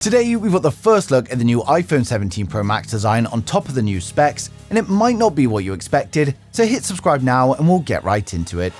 Today, we've got the first look at the new iPhone 17 Pro Max design on top of the new specs, and it might not be what you expected, so hit subscribe now and we'll get right into it.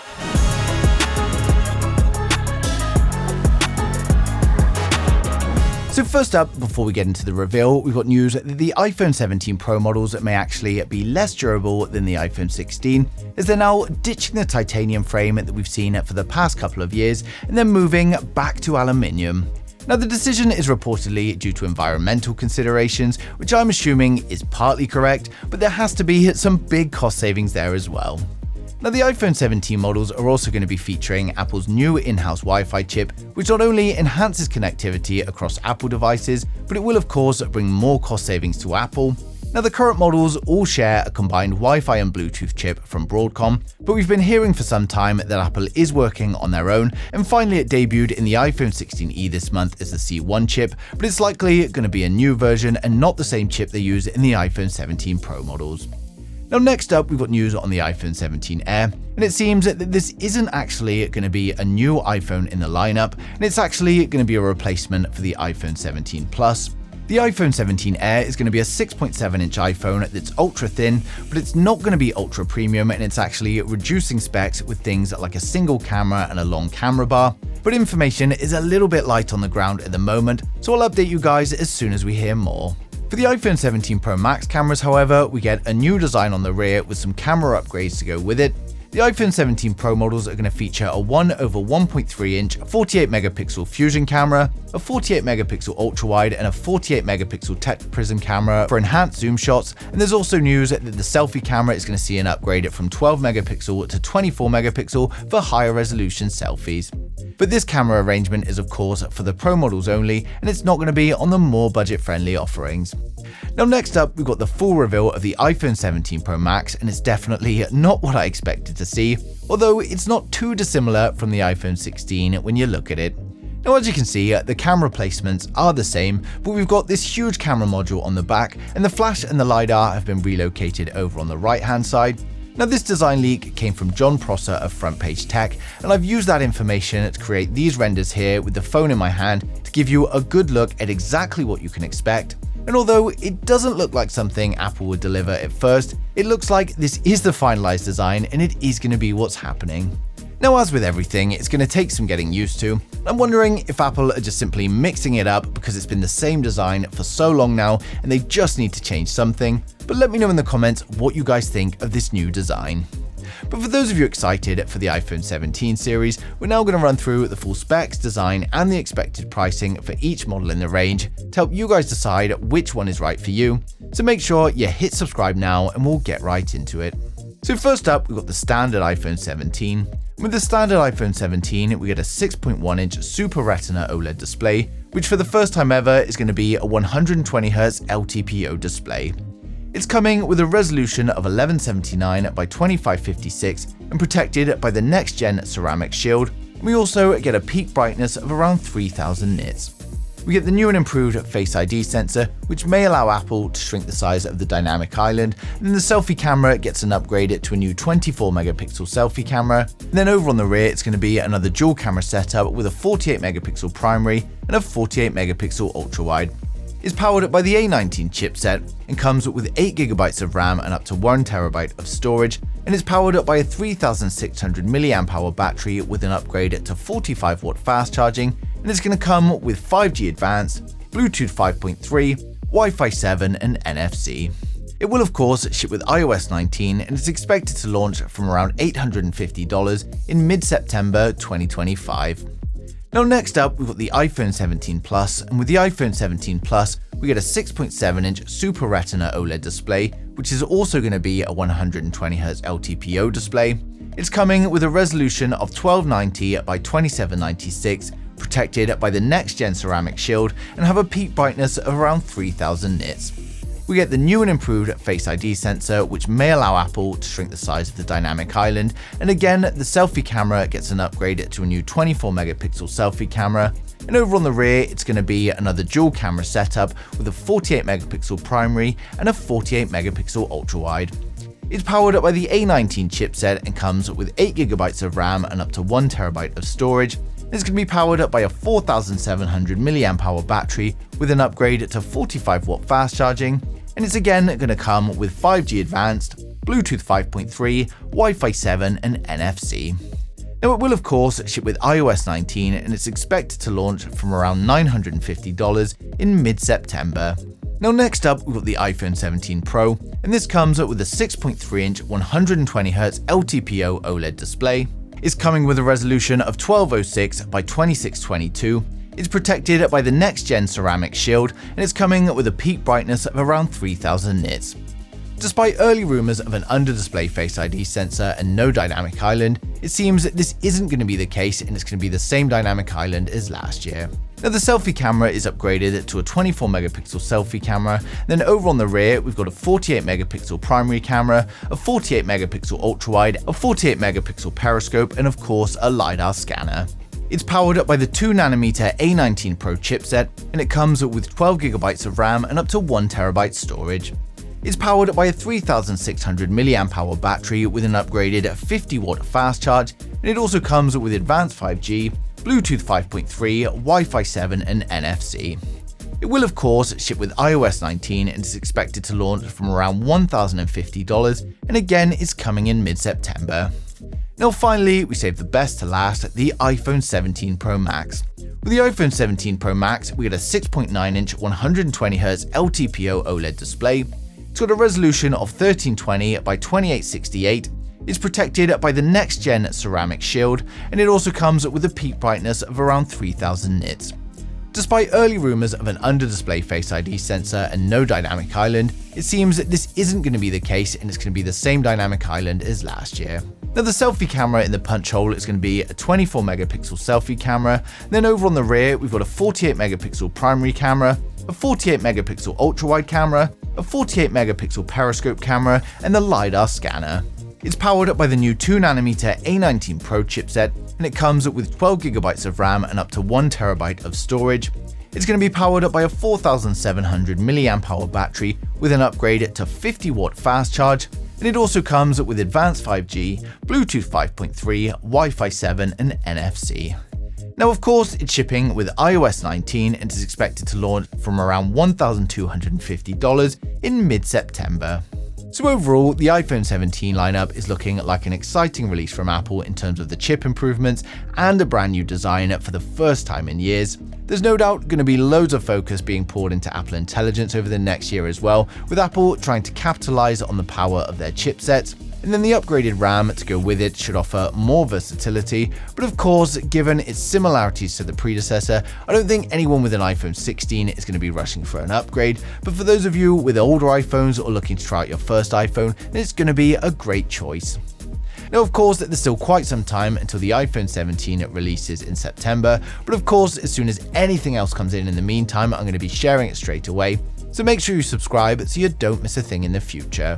So first up, before we get into the reveal, we've got news that the iPhone 17 Pro models may actually be less durable than the iPhone 16, as they're now ditching the titanium frame that we've seen for the past couple of years, and then moving back to aluminium. Now, the decision is reportedly due to environmental considerations, which I'm assuming is partly correct, but there has to be some big cost savings there as well. Now, the iPhone 17 models are also going to be featuring Apple's new in-house Wi-Fi chip, which not only enhances connectivity across Apple devices, but it will of course bring more cost savings to Apple. Now, the current models all share a combined Wi-Fi and Bluetooth chip from Broadcom, but we've been hearing for some time that Apple is working on their own, and finally it debuted in the iPhone 16e this month as the C1 chip, but it's likely going to be a new version and not the same chip they use in the iPhone 17 Pro models. Now, next up, we've got news on the iPhone 17 Air, and it seems that this isn't actually going to be a new iPhone in the lineup, and it's actually going to be a replacement for the iPhone 17 Plus. The iPhone 17 Air is going to be a 6.7-inch iPhone that's ultra thin, but it's not going to be ultra premium, and it's actually reducing specs with things like a single camera and a long camera bar. But information is a little bit light on the ground at the moment, so I'll update you guys as soon as we hear more. For the iPhone 17 Pro Max cameras, however, we get a new design on the rear with some camera upgrades to go with it. The iPhone 17 Pro models are going to feature a 1/1.3-inch 48-megapixel fusion camera, a 48-megapixel ultra-wide, and a 48-megapixel tetraprism camera for enhanced zoom shots, and there's also news that the selfie camera is going to see an upgrade from 12-megapixel to 24-megapixel for higher resolution selfies. But this camera arrangement is of course for the Pro models only, and it's not going to be on the more budget-friendly offerings. Now, next up, we've got the full reveal of the iPhone 17 Pro Max, and it's definitely not what I expected to see, although it's not too dissimilar from the iPhone 16 when you look at it. Now, as you can see, the camera placements are the same, but we've got this huge camera module on the back, and the flash and the LiDAR have been relocated over on the right-hand side. Now, this design leak came from John Prosser of Front Page Tech, and I've used that information to create these renders here with the phone in my hand to give you a good look at exactly what you can expect. And although it doesn't look like something Apple would deliver at first, it looks like this is the finalized design and it is going to be what's happening. Now, as with everything, it's going to take some getting used to. I'm wondering if Apple are just simply mixing it up because it's been the same design for so long now and they just need to change something. But let me know in the comments what you guys think of this new design. But for those of you excited for the iPhone 17 series, we're now going to run through the full specs, design, and the expected pricing for each model in the range to help you guys decide which one is right for you. So make sure you hit subscribe now and we'll get right into it. So first up, we've got the standard iPhone 17. With the standard iPhone 17, we get a 6.1-inch Super Retina OLED display, which for the first time ever is going to be a 120Hz LTPO display. It's coming with a resolution of 1179 by 2556 and protected by the next-gen ceramic shield. We also get a peak brightness of around 3000 nits. We get the new and improved Face ID sensor, which may allow Apple to shrink the size of the dynamic island, and then the selfie camera gets an upgrade to a new 24-megapixel selfie camera. And then over on the rear, it's going to be another dual camera setup with a 48-megapixel primary and a 48-megapixel ultra-wide. It's powered by the A19 chipset and comes with 8GB of RAM and up to 1TB of storage, and it's powered by a 3600 mAh battery with an upgrade to 45W fast charging, and it's going to come with 5G Advanced, Bluetooth 5.3, Wi-Fi 7 and NFC. It will of course ship with iOS 19 and is expected to launch from around $850 in mid-September 2025. Now, next up, we've got the iPhone 17 Plus, and with the iPhone 17 Plus, we get a 6.7-inch Super Retina OLED display, which is also going to be a 120Hz LTPO display. It's coming with a resolution of 1290 by 2796, protected by the next-gen ceramic shield, and have a peak brightness of around 3000 nits. We get the new and improved Face ID sensor, which may allow Apple to shrink the size of the dynamic island, and again, the selfie camera gets an upgrade to a new 24-megapixel selfie camera, and over on the rear, it's going to be another dual camera setup with a 48-megapixel primary and a 48-megapixel ultra-wide. It's powered by the A19 chipset and comes with 8GB of RAM and up to 1TB of storage, It's going to be powered up by a 4700 mAh battery with an upgrade to 45-watt fast charging, and it's again going to come with 5G Advanced, Bluetooth 5.3, Wi-Fi 7 and NFC. Now it will of course ship with iOS 19 and it's expected to launch from around $950 in mid-September. Now next up we've got the iPhone 17 Pro, and this comes with a 6.3-inch 120Hz LTPO OLED display. It's coming with a resolution of 1206 by 2622. It's protected by the next-gen ceramic shield, and it's coming with a peak brightness of around 3000 nits. Despite early rumors of an under-display Face ID sensor and no dynamic island, it seems that this isn't going to be the case and it's going to be the same dynamic island as last year. Now the selfie camera is upgraded to a 24-megapixel selfie camera, then over on the rear we've got a 48-megapixel primary camera, a 48-megapixel ultra-wide, a 48-megapixel periscope and of course a LiDAR scanner. It's powered up by the 2nm A19 Pro chipset, and it comes with 12GB of RAM and up to 1TB storage. It's powered by a 3600 mAh battery with an upgraded 50-watt fast charge, and it also comes with advanced 5G, Bluetooth 5.3, Wi-Fi 7 and NFC. It will of course ship with iOS 19 and is expected to launch from around $1,050, and again is coming in mid-September. Now finally, we saved the best to last, the iPhone 17 Pro Max. With the iPhone 17 Pro Max, we get a 6.9-inch 120Hz LTPO OLED display. It's got a resolution of 1320 by 2868, it's protected by the next-gen ceramic shield, and it also comes with a peak brightness of around 3000 nits. Despite early rumors of an under-display Face ID sensor and no dynamic island, it seems that this isn't going to be the case and it's going to be the same dynamic island as last year. Now the selfie camera in the punch hole is going to be a 24-megapixel selfie camera, then over on the rear we've got a 48-megapixel primary camera, a 48-megapixel ultra-wide camera, a 48-megapixel periscope camera and the LiDAR scanner. It's powered up by the new 2nm A19 Pro chipset, and it comes with 12GB of RAM and up to 1TB of storage. It's going to be powered up by a 4700 mAh battery with an upgrade to 50-watt fast charge, and it also comes with advanced 5G, Bluetooth 5.3, Wi-Fi 7 and NFC. Now of course it's shipping with iOS 19 and is expected to launch from around $1,250 in mid-September. So overall, the iPhone 17 lineup is looking like an exciting release from Apple in terms of the chip improvements and a brand new design for the first time in years. There's no doubt going to be loads of focus being poured into Apple Intelligence over the next year as well, with Apple trying to capitalize on the power of their chipsets. And then the upgraded RAM to go with it should offer more versatility, but of course, given its similarities to the predecessor, I don't think anyone with an iPhone 16 is going to be rushing for an upgrade, but for those of you with older iPhones or looking to try out your first iPhone, then it's going to be a great choice. Now of course, there's still quite some time until the iPhone 17 releases in September, but of course, as soon as anything else comes in the meantime, I'm going to be sharing it straight away, so make sure you subscribe so you don't miss a thing in the future.